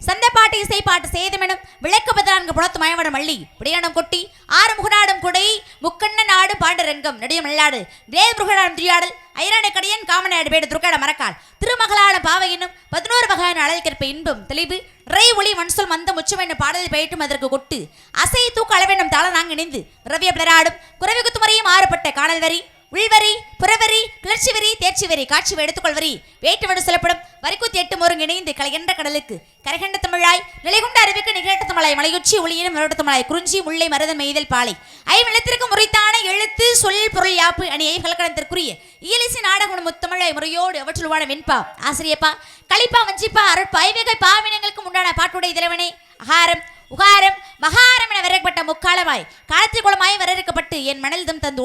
சந்தைப்பாட்டு இசைப்பாட்டு சேதமெனும் விளக்கப்பதான்கு புலத்து மயவடம் மள்ளி விடையானம் கொட்டி ஆறு முகநாடும் குடை முக்கண்ண நாடு பாண்டரங்கம் நடியம் நல்லாடு தேவமுகநாடும் திரியாடல் ஐரான கடியன் காமநாடு பேடு துர்க்காட மரக்கால் திருமகளான பாவை என்னும் 11 வகையான அழகிற்கற்ப இன்பம் தெளிவு ரை ஒளி மண்சொல் மந்த முச்சம் என்னும் பாடலில் பயிட்டும் அதற்கு கொட்டு அசை தூக்க அளவென்னும் தாள நாங்க இணைந்து ரவிய பிளராடும் குறவி குத்துமறையும் மாறுபட்ட காணல் வரி உள்வரி புறவரி கிளர்ச்சி வரி தேர்ச்சி வரி காட்சி எடுத்துக்கொள்வரி வேட்டுவடு சொல்லப்படும் வரிக்குத்தி 8 முருங்க இணைந்து கலைகின்ற கடலுக்கு கரைகண்ட தமிழாய் நிலைகுண்ட அறிவிக்கு நிகழ்த்த தமிழாய் மலையுச்சி ஒளியிலும் மரோட்ட தமிழாய் குறிஞ்சி முல்லை மருதம் மெய்தல் பாலை ஐவெழுத்திற்கு முறைத்தான எழுத்து சொல் பொருள் யாப்பு அணியை கலக்கணத்திற்குரிய இயலிசி நாடகம் முத்தமிழாய் முறையோடு அவற்றுள்வான வெண்பா ஆசிரியப்பா களிப்பா வஞ்சிப்பா அருட்பா ஐவகை பாவினங்களுக்கு உண்டான பாட்டுடைய இதிலவனே அகாரம் உகாரம் மகாரம் என வரையப்பட்ட முக்காலமாய் காலத்தில் குளமாய் வரையறுக்கப்பட்டு என் மணல்தம் தந்து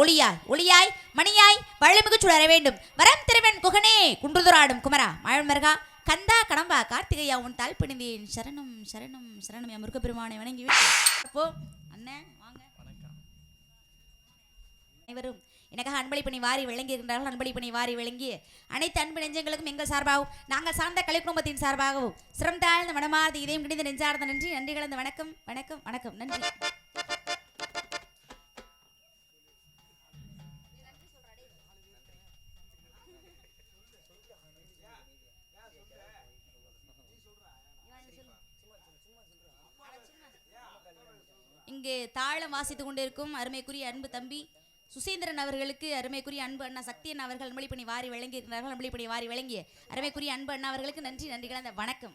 ஒளியாய் மணியாய் வள்ளமிகு சுடர வேண்டும் வரம் திருவன் குகனே குன்றுதுராடும் குமரா மழமருகா கந்தா கடம்பா கார்த்திகையா உன் தாழ் பணிந்தேன் சரணம் சரணம் சரணம் என் முருகப்பெருமானை வணங்கி விட்டு அண்ணன் வாங்க அனைவரும் எனக்காக அன்பளிப்பணி வாரி விளங்கியிருக்கின்றார்கள். அன்பளிப்பணி வாரி விளங்கிய அனைத்து அன்பு நெஞ்சங்களுக்கும் எங்கள் சார்பாகவும் நாங்கள் சார்ந்த கலை குடும்பத்தின் சார்பாகவும் சிரம் தாழ்ந்த மனமார்ந்த இதயம் கிடைந்த நெஞ்சார்ந்த நன்றி நன்றி கலந்த வணக்கம் வணக்கம் வணக்கம் நன்றி. இங்கே தாளம் வாசித்துக் கொண்டிருக்கும் அருமைக்குரிய அன்பு தம்பி சுசீந்திரன் அவர்களுக்கு அருமைக்குரிய அன்பு அண்ணா சக்தியன் அவர்கள் அன்பளிப்பணி வாரி வழங்கியிருக்கிறார்கள். அன்பளிப்பணி வாரி வழங்கிய அருமைக்குரிய அன்பு அண்ணா அவர்களுக்கு நன்றி நன்றி கலந்த வணக்கம்.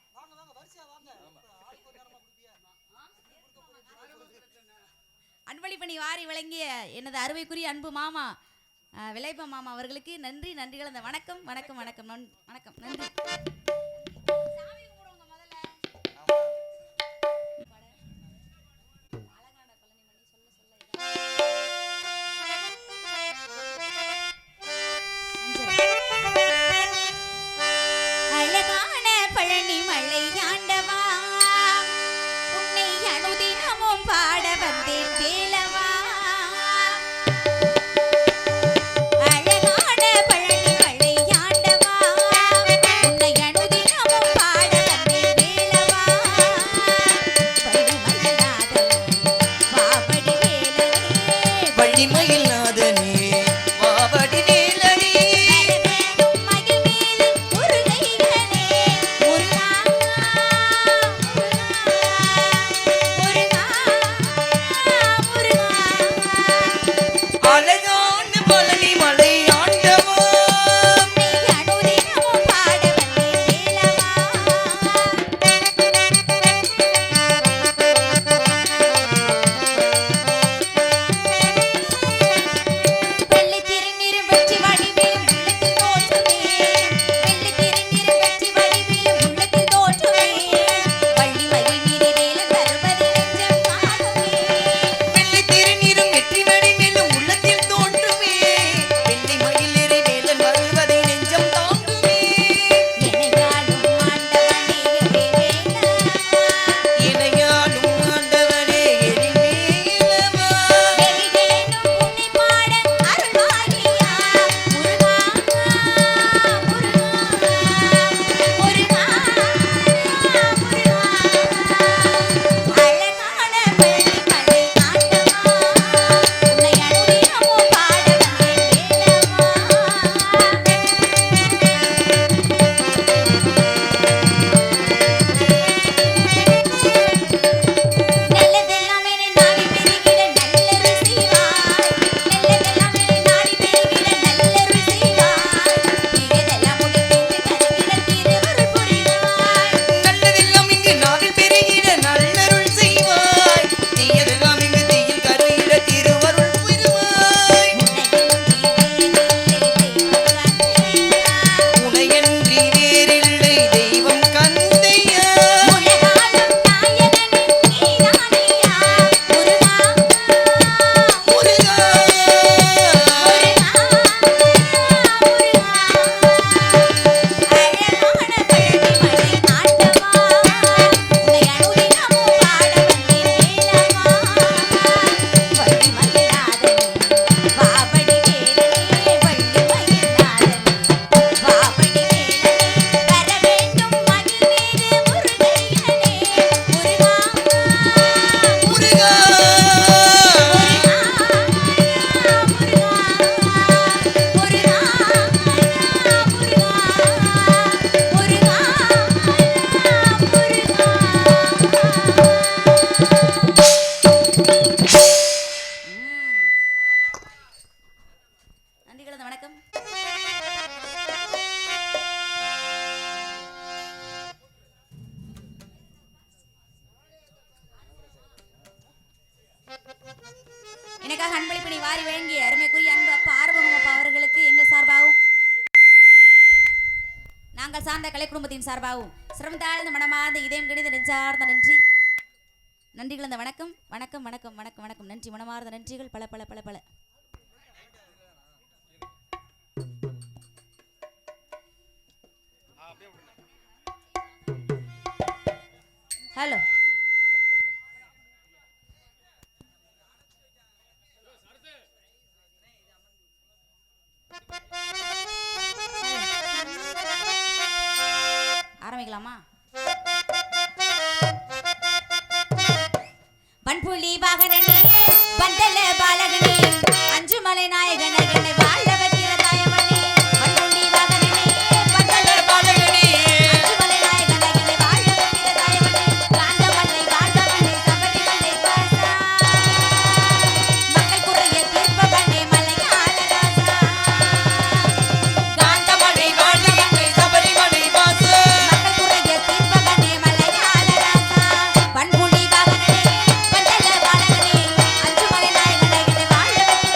அன்பளிப்பணி வாரி வழங்கிய எனது அருமைக்குரிய அன்பு மாமா விளைப்ப மாமா அவர்களுக்கு நன்றி நன்றி கலந்த வணக்கம் வணக்கம் வணக்கம் வணக்கம் நன்றி. அழகான பழனி மலை ஆண்டவா உன்னை வாரி வழங்கிய அருமைக்குரிய அன்பு அப்பா ஆறுமுகம் அப்பா அவர்களுக்கு எங்கள் சார்பாகவும் நாங்கள் சார்ந்த கலை குடும்பத்தின் சார்பாகவும் சிரம் தாழ்ந்த மனமார்ந்த இதயம் கணித நெஞ்சார்ந்த நன்றி நன்றிகள். அந்த வணக்கம் வணக்கம் வணக்கம் வணக்கம் வணக்கம் நன்றி மனமார்ந்த நன்றிகள் பல பல பல பல. ஹலோ ஆரம்பிக்கலாமா? பண்புலி வாகனனே பந்தல பாலகனே அஞ்சுமலை நாயகனே வாழ வைக்கிற தாயமனே. பண்புலி வாகனனே பந்தல பாலகனே அஞ்சுமலை நாயகனே வாழ வைக்கிற தாயமனே. காந்தமலை வாழ்பவனே சபரிமலை வாசா மக்கள் குறைய தீர்ப்பவனே மலையாள ராசா. காந்தமலை வாழ்பவனே சபரிமலை வாசா மக்கள் குறைய தீர்ப்பவனே மலையாள ராசா. பண்புலி வாகனனே பந்தல பாலகனே அஞ்சுமலை நாயகனே வாழ வைக்கிற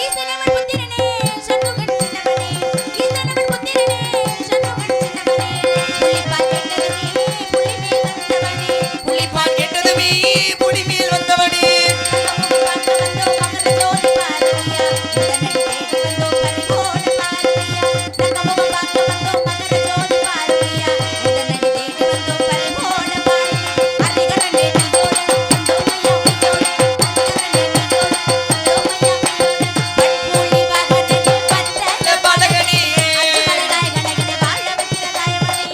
ஈசனவன் புத்திரனே சண்முகன் சின்னவனே ஈசனவன் புத்திரனே சண்முகன் சின்னவனே. புலிபால் கெட்டதுமே புலிமேல் வந்தவனே புலிபால் கெட்டதுமே புலிமேல் வந்தவனே. முகம் பார்க்க வந்தோம் மகர ஜோதி பார்வையா உடனடி தேடி வந்தோம் பரிபோட பார்வையா. முகம் பார்க்க வந்தோம் மகர ஜோதி பார்வையா உடனடி தேடி வந்தோம் பரிபோட பார்வையா. அரிகரனே நீயோட வந்தோம் ஐயா உயிரோட அரிகரனே நீயோட வந்தோம் ஐயா உயிரோட. பண்புலி வாகனனே பந்தல பாலகனே அஞ்சுமலை நாயகனே வாழ வைக்கிற தாயமனே.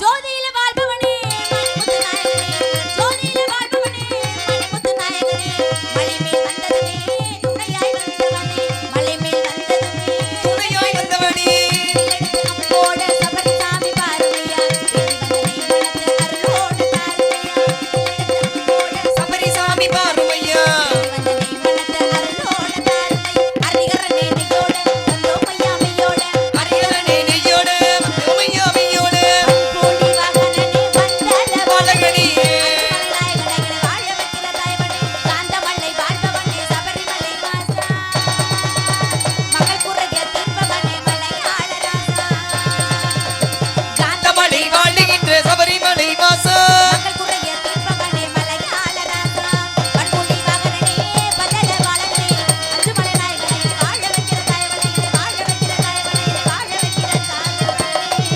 ஜோதியில வாழ்பவனே மணிமுத்து நாயகனே ஜோதியில வாழ்பவனே மணிமுத்து நாயகனே. மலைமேல் வந்ததுமே துணையாய் வந்தவனே மலைமேல் வந்ததுமே துணையாய் வந்தவனே. அம்போட சபரிசாமி பாருமையா வேண்டி வந்தனை மனத்து அருளோடு தாருமையா. அம்போட சபரிசாமி பாருமையா வந்தனை மனத்து அருளோடு தாருமை. அரிகரனே நெய்யோட வந்தோம் ஐயா மெய்யோட. அரியலனே நெய்யோட வந்தோமையாமையோட. பண்புலி வாகனனே பந்தல பாலகனே அஞ்சுமலை நாயகனே வாழ வைக்கிற தாயவனே. காந்தமலை வாழ்பவனே சபரிமலை வாசா மக்கள் குறைய தீர்ப்பவனே மலையாள ராசா. காந்தமலை வாழுகின்ற சபரிமலை வாசா மக்கள் குறைய தீர்ப்பவனே மலையாள ராசா. பண்புலி வாகனனே பந்தல பாலகனே அஞ்சுமலை நாயகனே வாழ வைக்கிற தாயவனே வாழ வைக்கிற தாயவனே வாழ வைக்கிற தாயவனே.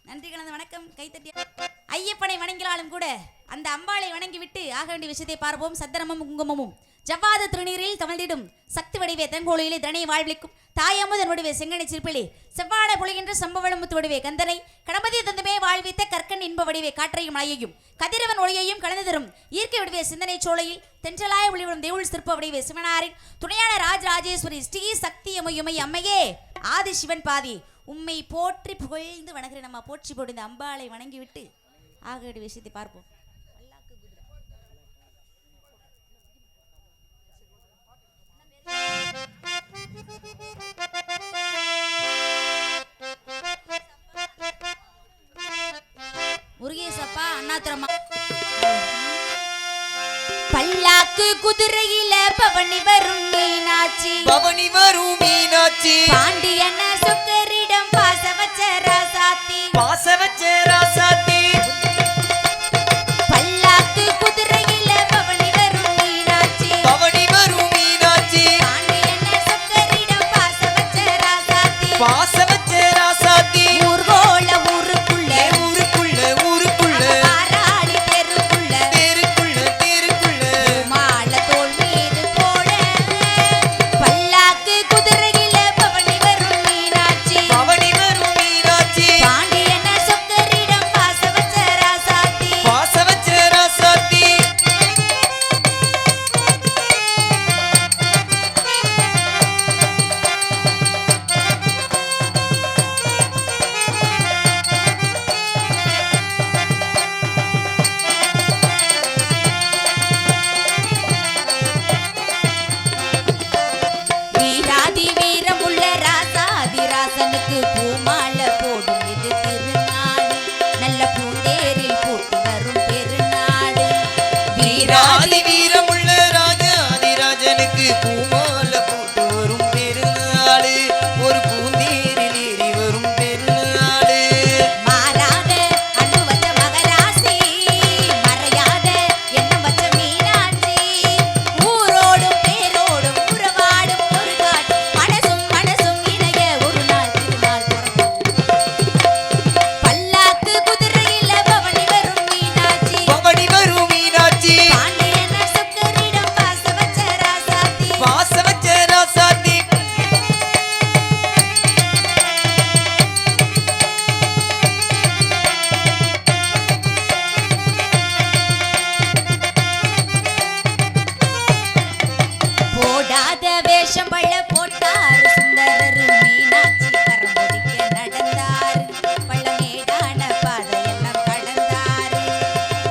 நன்றி கலந்த வணக்கம் கைத்தட்டி. ஐயப்பனை வணங்கினாலும் கூட அந்த அம்பாளை வணங்கிவிட்டு ஆக வேண்டிய விஷயத்தை பார்ப்போம். சத்தனமும் குங்குமமும் ஜவ்வாத திருநீரில் தமிழ்ந்திடும் சக்தி வடிவே தெங்கோழியிலே தனையை வாழ்விக்கும் தாயமுதன் வடிவே செங்கனை சிற்பிலே செவ்வாழ பொழிகின்ற சம்பவளமுத்து வடிவே கந்தனை கடமதிய தந்துமே வாழ்வித்த கற்கன் இன்ப வடிவே காற்றையும் மழையையும் கதிரவன் ஒளியையும் கலந்து தரும் இயற்கை வடிவே சிந்தனை சோலையில் தென்றலாய ஒளிவிடும் தேவுள் சிற்ப வடிவே சிவனாரின் துணையான ராஜராஜேஸ்வரி ஸ்ரீ சக்தி அம்மையுமை அம்மையே ஆதி சிவன் பாதி உம்மை போற்றி புகழ்ந்து வணங்குகிறேன். நம்ம போற்றி போட்டு இந்த அம்பாளை வணங்கிவிட்டு ஆக வேண்டிய விஷயத்தை பார்ப்போம். முருகேசப்பா அண்ணாத்திரமா பல்லாக்கு குதிரையில பவனி வரும் மீனாட்சி பவனி வரும் மீனாட்சி பாண்டியன சொக்கரிடம் பாச வச்ச ராசாத்தி பாச வச்ச ராசாத்தி. பல்லாக்கு குதிரையில பவனி வரும் மீனாட்சி பவனி வரும் மீனாட்சி பாண்டியன சொக்கரிடம் பாச வச்ச ராசாத்தி. பாச வச்ச ராசாத்தி. ஊர்கோல ஊருக்குள்ள ஊருக்குள்ள ஊருக்குள்ள பாராடி தெருக்குள்ள தேருக்குள்ள தேருக்குள்ள மால தோள் மீது போட பல்லாக்கு குதிரையில பவனி வரும் மீனாட்சி பவனி வரும் மீனாட்சி பாண்டியன சொக்கரிடம் பாச வீராதி வீரமுள்ள ராஜாதிராஜனுக்கு பூமால போட்டு வரும் பெருநாளு ஒரு பூந்தேரில் ஏறி வரும் பெருநாளு மாறாத அன்பு வச்ச மகராசி மறையாத எண்ணம் வச்ச மீனாட்சி ஊரோடும் பேரோடும் உறவாடும் ஒரு காட் மனசும் மனசும் இணைய ஒரு நாள் திருநாள் பல்லாக்கு குதிரையில பவனி வரும் மீனாட்சி பவனி வரும் மீனாட்சி பாண்டியன சுக்கரிடம் பாச வச்ச ராசாத்தி வாச வச்ச ராசாத்தி போடாத வேஷம் பள்ள போட்டாரு சுந்தரரு மீனாட்சி கரம் பிடிக்க நடந்தாரு பள்ளமேடான பாதையெல்லாம் கடந்தாரு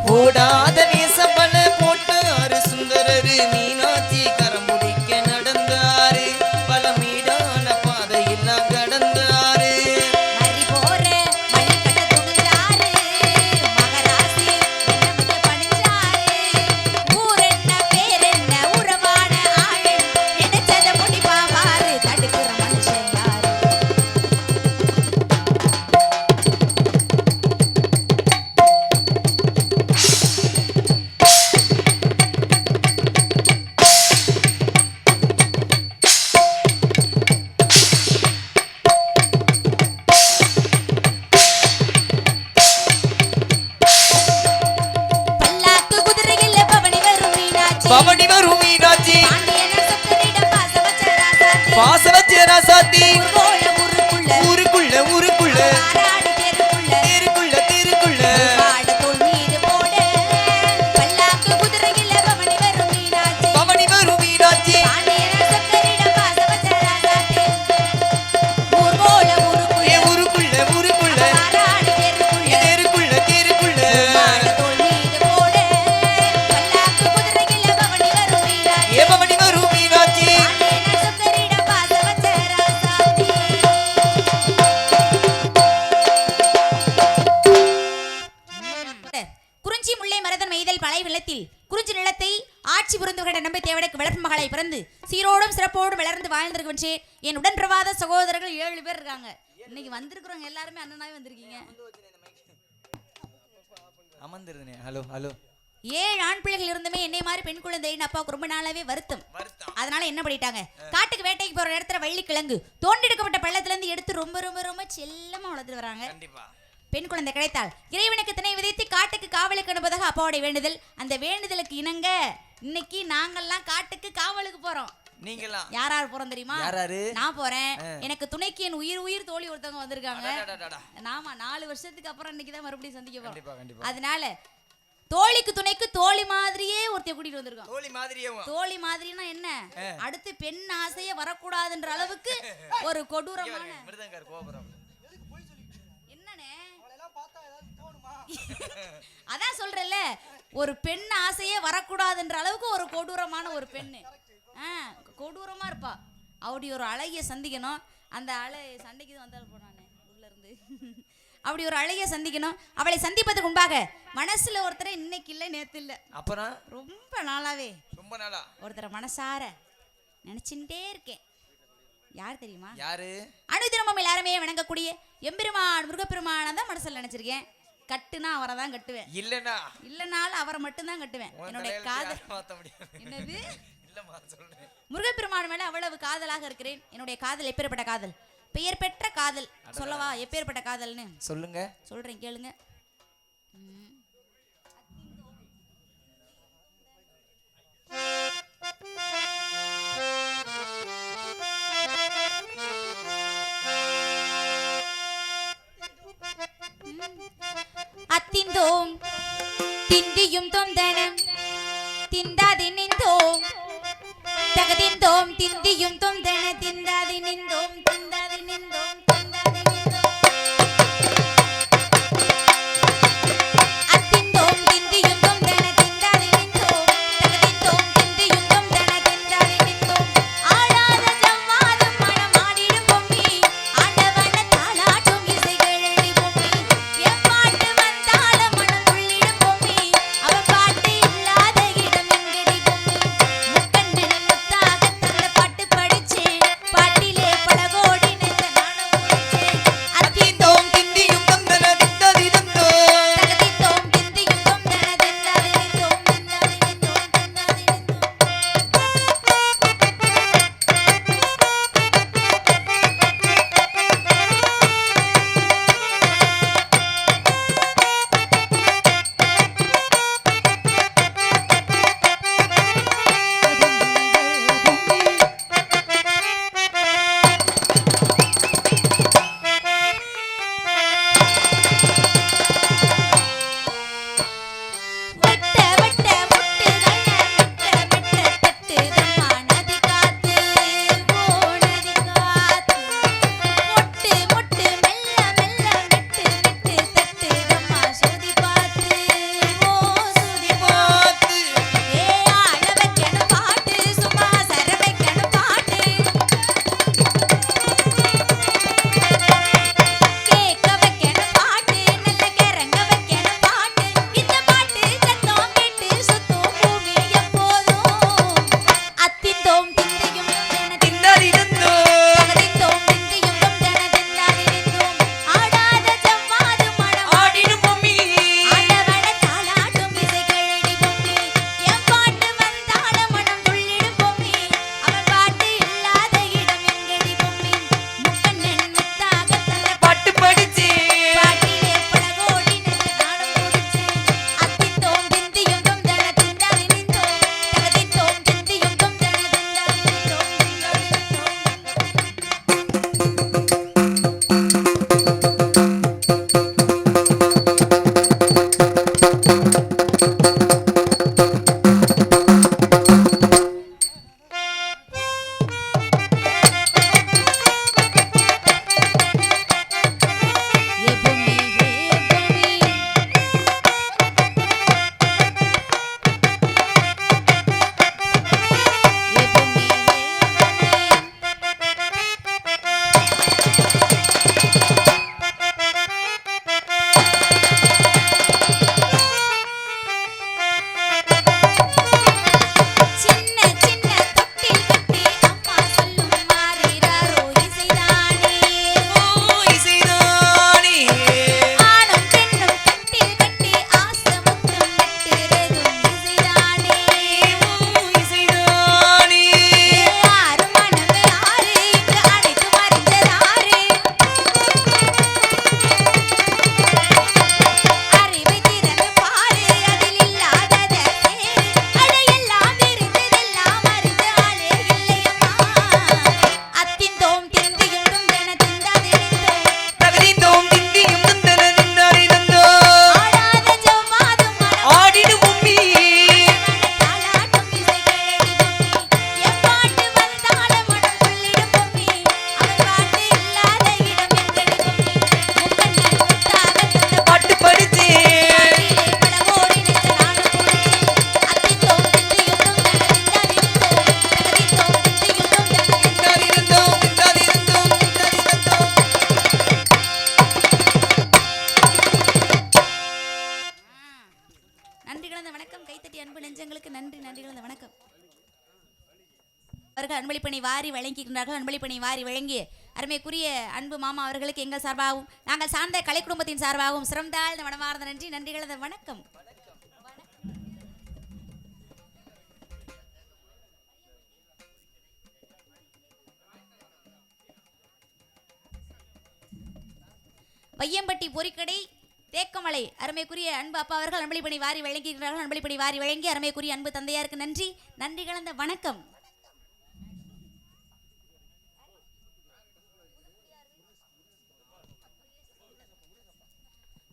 போடாத வேஷம் பல போட்டாரு சுந்தரரு மீனாட்சி கரம் முடிக்க நடந்தாரு பல மீடான பாதையெல்லாம் கடந்தாரு மறி போற மல்லிக்கட்ட துணிஞ்சாரு மகராசி என்னமிக்க பணிஞ்சாரு ஊரென்ன பேரென்ன உறவான ஆளு நினைச்சத முடிப்பா பாரு தடுக்கிற மனுஷன் யாரு பல்லாக்கு குதிரையில பவனி வரும் மீனாட்சி பவனி வரும் மீனாட்சி பாண்டியன சுக்கரிடம் பாச வச்ச ராசாத்தி வாச வச்ச ராசாத்தி ஊர்கோல ஊருக்குள்ள ஊருக்குள்ள ஊருக்குள்ள ஆராடி தெருக்குள்ள தெருக்குள்ள தெருக்குள்ள பாட தோள் மீது போட பல்லாக்கு குதிரையில பவனி வரும் மீனாட்சி பவனி வரும் மீனாட்சி பாண்டியன சுக்கரிடம் பாச வச்ச ராசாத்தி ஊர்கோல ஊருக்குள்ள ஊருக்குள்ள ஊருக்குள்ள ஆராடி தெருக்குள்ள தெருக்குள்ள தெருக்குள்ள பாட தோள் மீது போட பல்லாக்கு குதிரையில பவனி வரும் மீனாட்சி பவனி வரும் மீனாட்சி பாண்டியன சுக்கரிடம் பாச வச்ச ராசாத்தி குறிஞ்சி முல்லை மரதன் மெய்தல் பழை வெள்ளத்தில் குறிஞ்சி நிலத்தை ஆட்சி புரிந்துகிற நம்பி தேவனுக்கு வளர்ப்பு மகளை பிறந்து சீரோடும் சிறப்போடும் வளர்ந்து வாழ்ந்திருக்கின்றே என் உடன் பிரவாத சகோதரர்கள் 7 பேர் இருக்காங்க. இன்னைக்கு வந்திருக்கிறவங்க எல்லாருமே அண்ணனாவே வந்திருக்கீங்க. அமர்ந்திருந்தேன். ஹலோ ஹலோ 7 ஆண் பிள்ளைகள் இருந்துமே என்னை மாதிரி பெண் குழந்தைன்னு அப்பாவுக்கு ரொம்ப நாளாவே வருத்தம். அதனால என்ன பண்ணிட்டாங்க, காட்டுக்கு வேட்டைக்கு போற இடத்துல வள்ளிக்கிழங்கு தோண்டெடுக்கப்பட்ட பள்ளத்துல இருந்து எடுத்து ரொம்ப ரொம்ப ரொம்ப செல்லமா வளர்த்துட்டு வராங்க. பெண் குழந்தை கிடைத்தால் இறைவனுக்கு திணை விதைத்து காட்டுக்கு காவலுக்கு அனுப்பதாக அப்பாவுடைய வேண்டுதல். அந்த வேண்டுதலுக்கு இணங்க இன்னைக்கு நாங்கெல்லாம் காட்டுக்கு காவலுக்கு போறோம். நீங்களா யார் யார் போறோம் தெரியுமா? யாராரு? நான் போறேன். எனக்கு துணைக்கு என் உயிர் தோழி ஒருத்தவங்க வந்திருக்காங்க. நாம 4 வருஷத்துக்கு அப்புறம் இன்னைக்கு தான் மறுபடியும் சந்திக்க போறோம். அதனால தோழிக்கு துணைக்கு தோழி மாதிரியே ஒருத்தைய கூட்டிட்டு வந்திருக்கோம். தோழி மாதிரினா என்ன, அடுத்து பெண் ஆசையே வரக்கூடாதுன்ற அளவுக்கு ஒரு கொடூரமான என்னனே அதான் சொல்றேன்ல, ஒரு பெண் ஆசையே வரக்கூடாதுன்ற அளவுக்கு ஒரு கொடூரமான ஒரு பெண்ணு. கொடூரமா இருப்பா. அப்படி ஒரு அழகிய சந்திக்கணும். அந்த சண்டைக்கு வந்தாலும் போனானே உள்ள இருந்து அப்படி ஒரு அழகிய சந்திக்கணும். அவளை சந்திப்பதற்கு முன்பாக மனசுல ஒருத்தரை இன்னைக்கு இல்லை நேத்து இல்லை, அப்புறம் ரொம்ப நாளாவே ஒருத்தரை மனசார நினைச்சுட்டே இருக்கேன். யார் தெரியுமா? யாரு? அனுதினமும் எல்லாருமே வணங்கக்கூடிய எம்பெருமான் முருகப்பெருமான தான் மனசுல நினைச்சிருக்கேன். கட்டுனா அவரை தான் கட்டுவேன், இல்லனாலும் அவரை மட்டும் தான் கட்டுவேன். என்னுடைய காதல் என்னது, முருகப்பெருமான் மேல அவ்வளவு காதலாக இருக்கிறேன். என்னுடைய காதல் எப்பேற்பட்ட காதல், பெயர் பெற்ற காதல். சொல்லவா எப்பேற்பட்ட காதல்னு? சொல்லுங்க. சொல்றேன் கேளுங்க. அத்திந்தோம் திண்டியும் தொந்தனம் திந்தாதி நின்றோம் தகதிந்தோம் திந்தியும் தொந்தன திந்தாதி நின்றோம் திந்தாதி நின்றோம் திந்தாதி நின்றோம் அத்திந்தோம் திந்தியும் தொந்தன திந்தாதி நின்றோம் தகதிந்தோம் திந்தியும் தொந்தன திந்தாதி நின்றோம் ஆடாத ஜவ்வாதும் மனமாடிடும் பொம்மி ஆண்டவன தாளாட்டும் இசைகளடி பொம்மி எப்பாட்டு வந்தாலும் மனம் துள்ளிடும் பொம்மி அவ பாட்டு இல்லாத நெஞ்சங்களுக்கு நன்றி நன்றிகள் வணக்கம். அவர்கள் அன்பளிப்பணி வாரி வழங்கியிருக்கிறார்கள். அன்பளிப்பணி வாரி வழங்கி அருமைக்குரிய அன்பு மாமா அவர்களுக்கு எங்கள் சார்பாகவும் நாங்கள் சார்ந்த கலை குடும்பத்தின் சார்பாகவும் சிறந்தாழ்ந்த மனமார்ந்த நன்றி நன்றிகளது வணக்கம். வையம்பட்டி பொறிக்கடை தேக்கமலை அருமைக்குரிய அன்பு அப்பா அவர்கள் அன்பளிப்பணி வாரி வழங்கியிருக்கிறார்கள். அன்பளிப்பணி வாரி வழங்கி அருமைக்குரிய அன்பு தந்தையாருக்கு நன்றி நன்றி கலந்த வணக்கம்.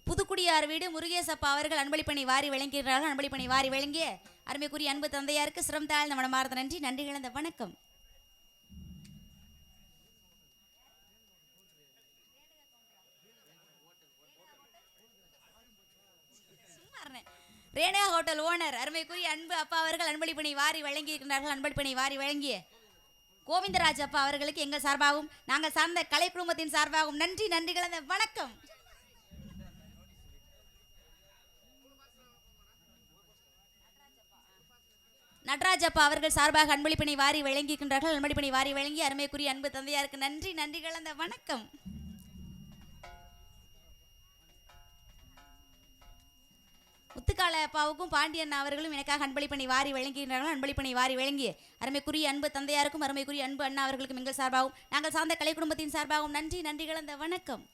புதுக்குடியார் வீடு முருகேசப்பா அவர்கள் அன்பளிப்பணி வாரி வழங்கியிருக்கிறார்கள். அன்பளிப்பணி வாரி வழங்கிய அருமைக்குரிய அன்பு தந்தையாருக்கு சிரம் தாழ்ந்த மனமார்ந்த நன்றி நன்றி கலந்த வணக்கம். ரேணா ஹோட்டல் ஓனர் அருமைக்குரிய அன்பு அப்பா அவர்கள் அன்பளிப்பணி வாரி வழங்கியிருக்கிறார்கள். அன்பளிப்பணி வாரி வழங்கிய கோவிந்தராஜ் அப்பா அவர்களுக்கு எங்கள் சார்பாகவும் நாங்கள் சார்ந்த கலை குடும்பத்தின் சார்பாகவும் நன்றி நன்றி கலந்த வணக்கம். நடராஜப்பா அவர்கள் சார்பாக அன்பளிப்பணி வாரி வழங்கியிருக்கின்றார்கள். அன்பளிப்பணி வாரி வழங்கி அருமைக்குரிய அன்பு தந்தையாருக்கு நன்றி நன்றி கலந்த வணக்கம். முத்துக்கால அப்பாவுக்கும் பாண்டியன் அவர்களும் எனக்காக அன்பளிப்பணி வாரி வழங்குகின்றார்கள். அன்பளிப்பணி வாரி வழங்கி அருமைக்குரிய அன்பு தந்தையாருக்கும் அருமைக்குரிய அன்பு அண்ணா அவர்களுக்கும் எங்கள் சார்பாகவும் நாங்கள் சார்ந்த கலை குடும்பத்தின் சார்பாகவும் நன்றி நன்றி கலந்த வணக்கம்.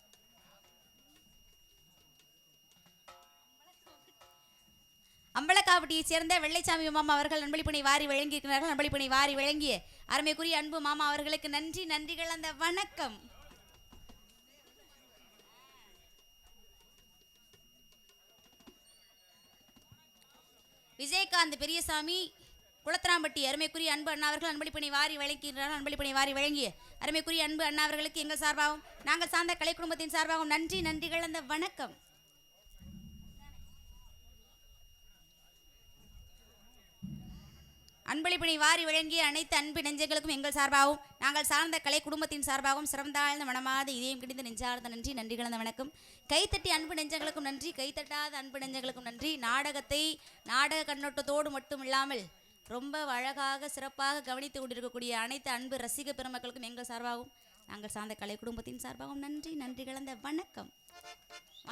அம்பலக்காவட்டியை சேர்ந்த வெள்ளைச்சாமி மாமா அவர்கள் அன்பளிப்பணி வாரி வழங்கியிருக்கிறார்கள். அன்பளிப்பணி வாரி வழங்கிய அருமைக்குரிய அன்பு மாமா அவர்களுக்கு நன்றி நன்றி கலந்த வணக்கம். விஜயகாந்த் பெரியசாமி குளத்தராம்பட்டி அருமைக்குரிய அன்பு அண்ணா அவர்கள் அன்பளிப்பணி வாரி வழங்குகிறார்கள். அன்பளிப்பணி வாரி வழங்கிய அருமைக்குரிய அன்பு அண்ணா அவர்களுக்கு எங்கள் சார்பாகவும் நாங்கள் சார்ந்த கலை குடும்பத்தின் சார்பாகவும் நன்றி நன்றி கலந்த வணக்கம். அன்பளிப்பணி வாரி வழங்கிய அனைத்து அன்பு நெஞ்சங்களுக்கும் எங்கள் சார்பாகவும் நாங்கள் சார்ந்த கலை குடும்பத்தின் சார்பாகவும் சிறந்தாழ்ந்த மனமாத இதயம் கிடைத்த நெஞ்சார்ந்த நன்றி நன்றி கலந்த வணக்கம். கைத்தட்டி அன்பு நெஞ்சங்களுக்கும் நன்றி, கைத்தட்டாத அன்பு நெஞ்சங்களுக்கும் நன்றி. நாடகத்தை நாடக கண்ணோட்டத்தோடு மட்டும் இல்லாமல் ரொம்ப அழகாக சிறப்பாக கவனித்து கொண்டிருக்கக்கூடிய அனைத்து அன்பு ரசிக பெருமக்களுக்கும் எங்கள் சார்பாகவும் நாங்கள் சார்ந்த கலை குடும்பத்தின் சார்பாகவும் நன்றி நன்றி கலந்த வணக்கம்.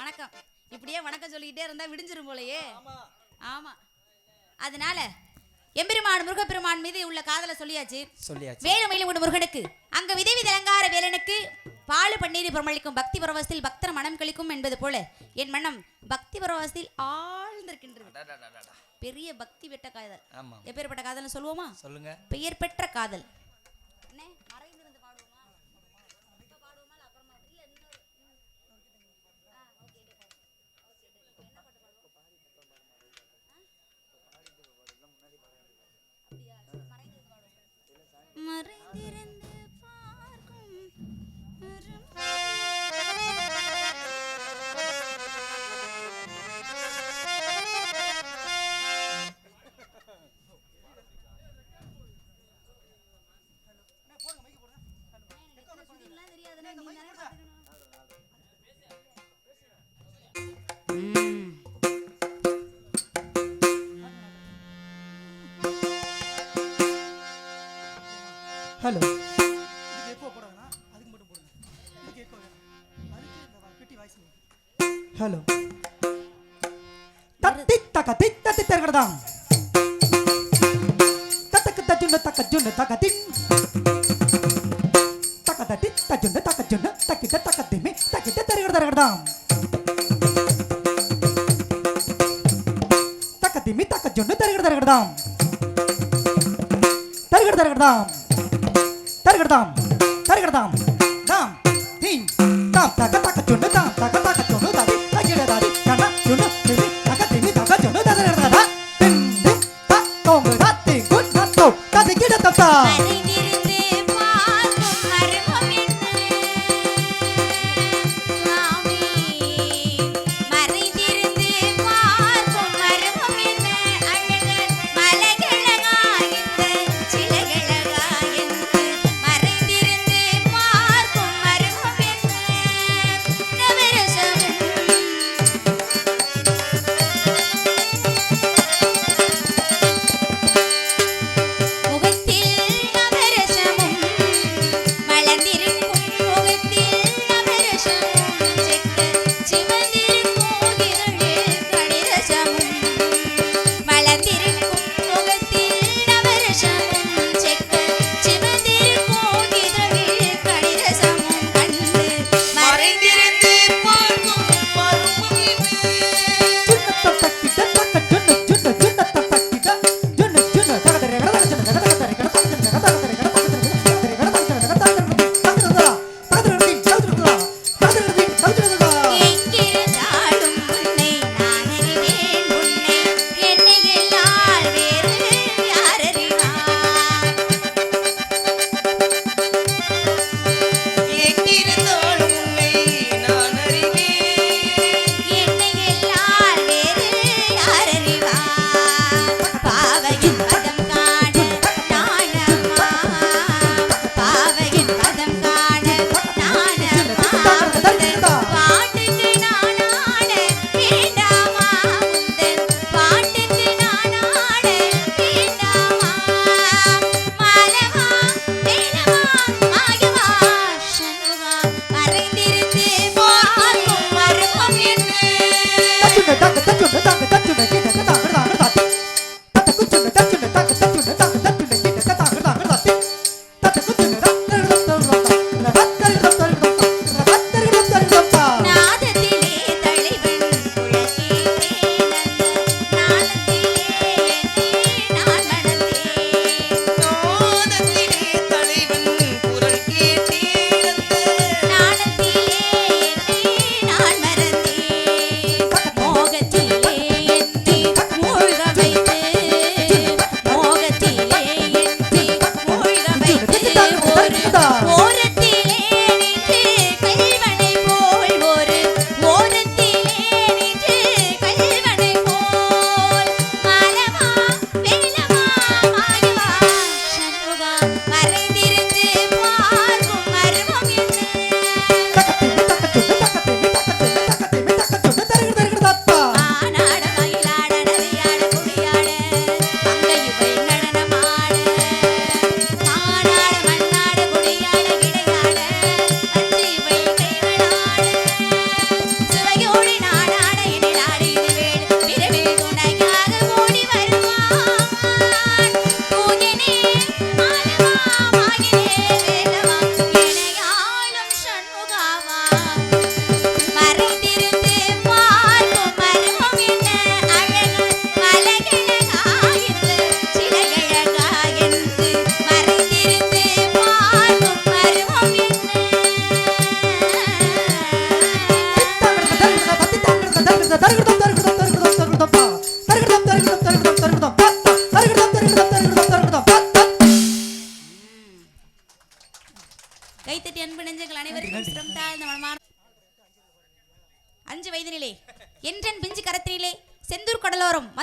வணக்கம். இப்படியே வணக்கம் சொல்லிக்கிட்டே இருந்தால் விடிஞ்சிரும் போலையே. ஆமாம், அதனால எம்பெருமான் முருகப்பெருமான் மீது உள்ள காதலை சொல்லியாச்சு. வேலுமயிலும் ஒரு முருகனுக்கு அங்க விதவி அலங்கார வேலனுக்கு பாலு பன்னீர் பிரமளிக்கும் பக்தி பரவசத்தில் பக்தர் மனம் கழிக்கும் என்பது போல என் மனம் பக்தி பரவசத்தில் ஆழ்ந்திருக்கின்றது. பெரிய பக்தி பெற்ற காதல். எப்பேற்பட்ட காதல்னு சொல்லுவோமா? சொல்லுங்க. பெயர் பெற்ற காதல். மறைந்திருந்து பார்க்கும் ஹலோ, எப்போ போடுறதுனா அதுக்கு மட்டும் போடுங்க. இதுக்கு எப்போ வேணும் அதுக்கு இந்த பெட்டி வாய்ஸ் ஹலோ தத்தி தக்க தித்தி தரகடதாம் தத்தக்கு தஜுன தக்க ஜுன தக்க தின் தக்க தத்தி தஜுன தக்க ஜுன தக்கிட்ட தக்க திமி தக்கிட்ட தரகடதாம் தக்க திமி தக்க ஜுன தரகடதாம் தரகடதாம் தரகடதாம் தரகடதாம் தாம் தீம் தாம் தக தக சுன்னு தாம் தக தக சுன்னு தாதி தகிட தாதி கண்ணா சுன்னு திமி தக திமி தக சுன்னு தரகடதா திம் திம் தா கோங்க தாத்தி குட் நத்தோ தாதி கிட தத்தா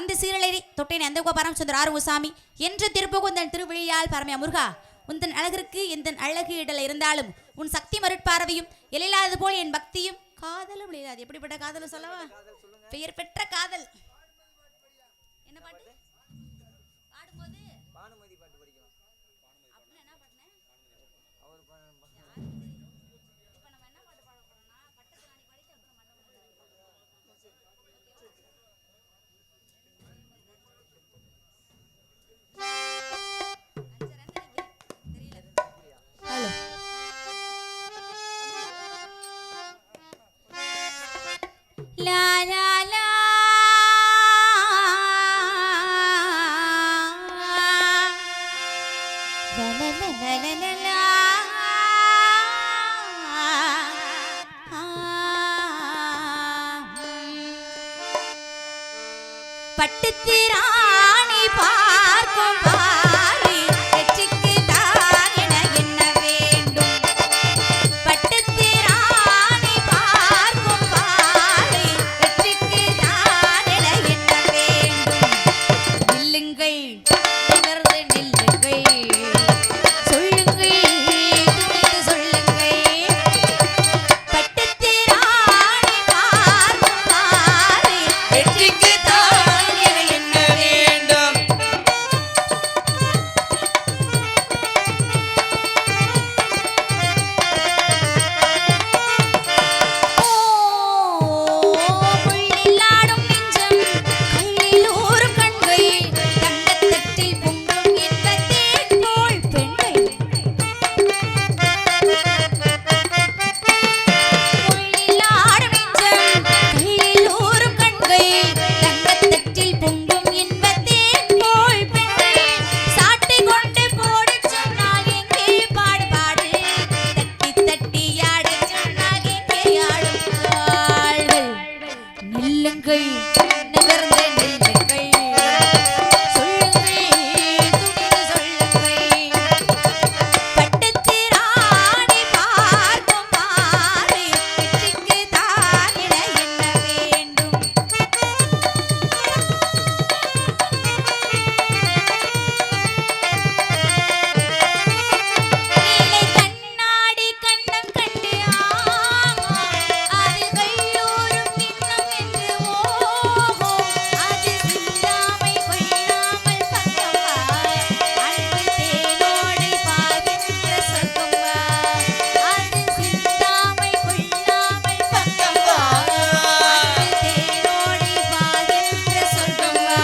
வந்து சீரலேறி தொட்டேன் அந்த பரமச்சந்திர ஆறுமுசாமி என்று திருப்புகுந்தன் திருவிழியால் பரமைய முருகா உந்தன் அழகிற்கு எந்த அழகு இடல இருந்தாலும் உன் சக்தி மருட்பார்வையும் எழிலாதது போல் என் பக்தியும் காதலும் இல்லாது. எப்படிப்பட்ட காதலும் சொல்லவா? பெயர் பெற்ற காதல். என்ன பாட்டு பாடும்போது பானுமதி பாட்டு படிக்கலாம். அப்படின்னா என்ன பாட்டுனே அவர் இப்போ நம்ம என்ன பாட்டு பாட போறோம்னா பட்டத்து ராணி பாடிட்டு அப்புறம் லா லா லா பட்டத்து ராணி பார்க்கும் பாரி வெற்றிக்கு தான் என என்ன வேண்டும். பட்டத்து ராணி பார்க்கும் பாரி வெற்றிக்கு தான் என என்ன வேண்டும். நில்லுங்கள் நிமிர்ந்து நில்லுங்கள் சொல்லுங்கள் துணிந்து சொல்லுங்கள். பட்டத்து ராணி பார்க்கும் பாரி வெற்றிக்கு தான் என என்ன வேண்டும். உள்ளில்லாடும் நெஞ்சம் கையில் ஊறும் கண்கள் தங்கத்தட்டில் பொங்கும் இன்பத்தேன் போல் பெண்கள். உள்ளில்லாடும் நெஞ்சம் கையில் ஊறும் கண்கள் தங்கத்தட்டில் பொங்கும் இன்பத்தேன் போல் பெண்கள். சாட்டை கொண்டு போடச் சொன்னால் எங்கே பாடு பாடு தட்டி தட்டி ஆடச் சொன்னால் எங்கே ஆடும் கால்கள். நில்லுங்கள் நிமிர்ந்து நில்லுங்கள் சொல்லுங்கள் துணிந்து சொல்லுங்கள். பட்டத்து ராணி பார்க்கும் பாரி வெற்றிக்கு தான் என என்ன வேண்டும். நீலை கண்ணாடி கண்ணம் கண்டு அதில் கையூறும் கிண்ணம் என்று ஓஹோ அது சிந்தாமை கொள்ளாமல் பக்கமா அன்பு தேனோடு பாய்கின்ற சொர்க்கமா அது சிந்தாமை கொள்ளாமல் பக்கமா அன்பு தேனோடு பாய்கின்ற சொர்க்கமா.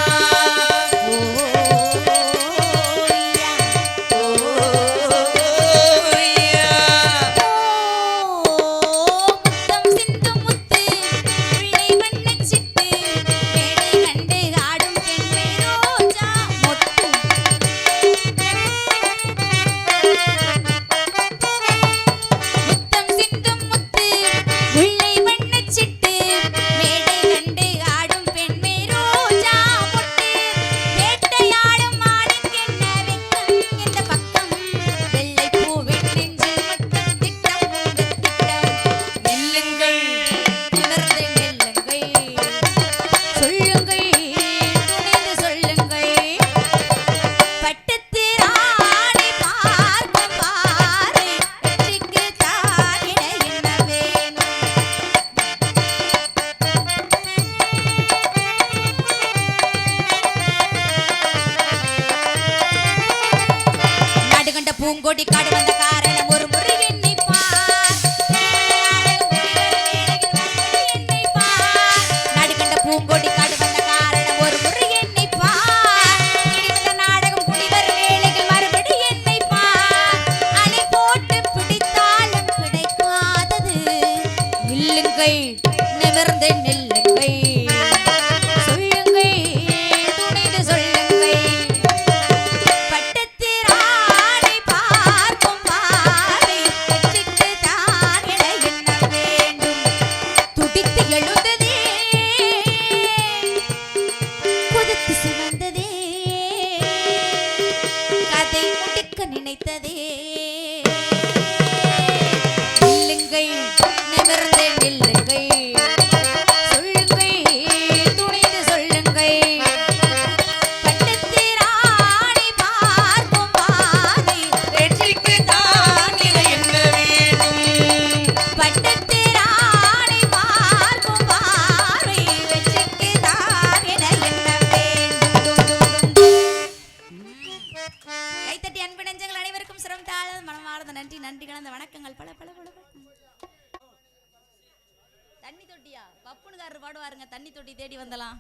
முத்தம் சிந்தும் முத்து உள்ளே வண்ணச் சிட்டு மேடை கண்டு ஆடும் பெண்மை ரோஜா மொட்டு. முத்தம் சிந்தும் முத்து உள்ளே வண்ணச் சிட்டு மேடை கண்டு ஆடும் பெண்மை ரோஜா மொட்டு. வேட்டையாடும் மானுக்கென்ன வெட்கம் இந்த பக்கம் வெள்ளைப்பூ வெண்ணெஞ்சில் மட்டும் திட்டம் உண்டு திட்டம். நில்லுங்கள் நிமிர்ந்து நில்லுங்கள் சொல்லுங்கள் துணிந்து சொல்லுங்கள். பட்டத்து ராணி பார்க்கும் பாரி வெற்றிக்கு தான் என என்ன வேணும். நாடு கண்ட பூங்கொடி காடு வந்த காரணம் ஒரு முறை என்னை பார். என்னை பார். நாடு கண்ட பூங்கொடி காடு வந்த காரணம் ஒரு முறை என்னை பார். இடிந்த நாடகம் குடிவர் வேளைகள் மறுபடி என்னை பார். அலை போட்டு பிடித்தாலும் கிடைக்காதது. நில்லுங்கள் நிமிர்ந்து நில்லுங்கள் சொல்லுங்கள் துணிந்து சொல்லுங்கள். பட்டத்து ராணி பார்க்கும் பாரி வெற்றிக்கு தான் என என்ன வேண்டும். துடித்து எழுந்ததே கொதித்து சிவந்ததே கதை முடிக்க நினைத்ததே. நில்லுங்கள் நிமிர்ந்து நில்லுங்கள் சொல்லுங்கள் துணிந்து சொல்லுங்கள். நன்றி நன்றி கலந்த வணக்கங்கள் பல பல பல பல. தண்ணி தொட்டியா பப்புனுக்காரர் பாடுவாருங்க தண்ணி தொட்டி தேடி வந்தலாம்